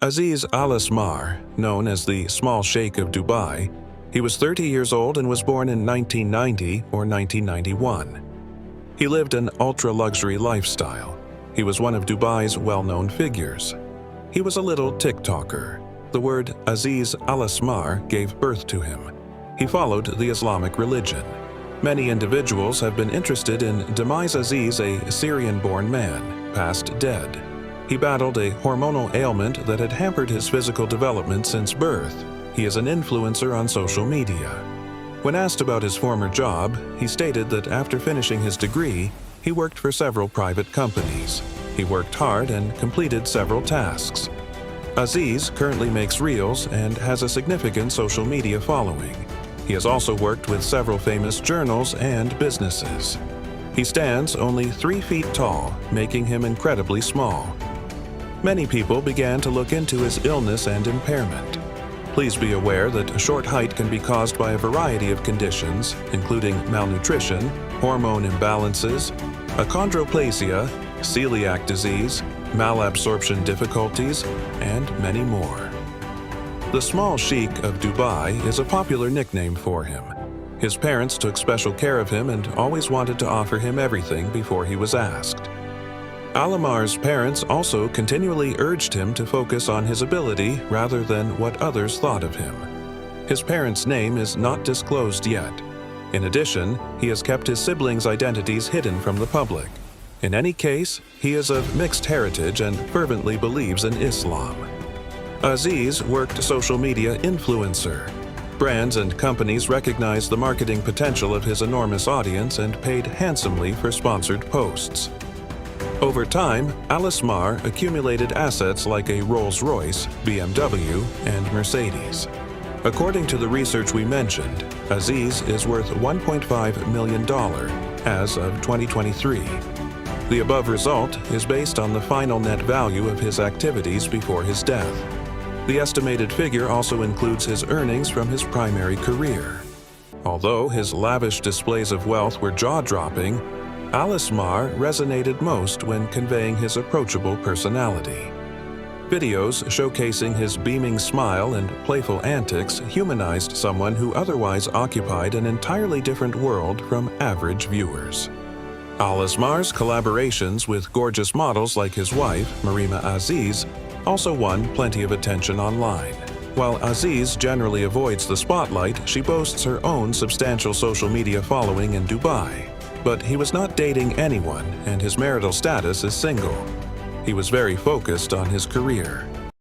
Aziz Alasmar, known as the small sheikh of Dubai, he was 30 years old and was born in 1990 or 1991. He lived an ultra-luxury lifestyle. He was one of Dubai's well-known figures. He was a little TikToker. The word Aziz Alasmar gave birth to him. He followed the Islamic religion. Many individuals have been interested in Demise Aziz, a Syrian-born man, past dead. He battled a hormonal ailment that had hampered his physical development since birth. He is an influencer on social media. When asked about his former job, he stated that after finishing his degree, he worked for several private companies. He worked hard and completed several tasks. Aziz currently makes reels and has a significant social media following. He has also worked with several famous journals and businesses. He stands only 3 feet tall, making him incredibly small. Many people began to look into his illness and impairment. Please be aware that short height can be caused by a variety of conditions, including malnutrition, hormone imbalances, achondroplasia, celiac disease, malabsorption difficulties, and many more. The small sheikh of Dubai is a popular nickname for him. His parents took special care of him and always wanted to offer him everything before he was asked. Alamar's parents also continually urged him to focus on his ability rather than what others thought of him. His parents' name is not disclosed yet. In addition, he has kept his siblings' identities hidden from the public. In any case, he is of mixed heritage and fervently believes in Islam. Aziz worked social media influencer. Brands and companies recognized the marketing potential of his enormous audience and paid handsomely for sponsored posts. Over time, Alasmar accumulated assets like a Rolls-Royce, BMW, and Mercedes. According to the research we mentioned, Aziz is worth $1.5 million as of 2023. The above result is based on the final net value of his activities before his death. The estimated figure also includes his earnings from his primary career. Although his lavish displays of wealth were jaw-dropping, Alasmar resonated most when conveying his approachable personality. Videos showcasing his beaming smile and playful antics humanized someone who otherwise occupied an entirely different world from average viewers. Alasmar's collaborations with gorgeous models like his wife, Marima Aziz, also won plenty of attention online. While Aziz generally avoids the spotlight, she boasts her own substantial social media following in Dubai. But he was not dating anyone, and his marital status is single. He was very focused on his career.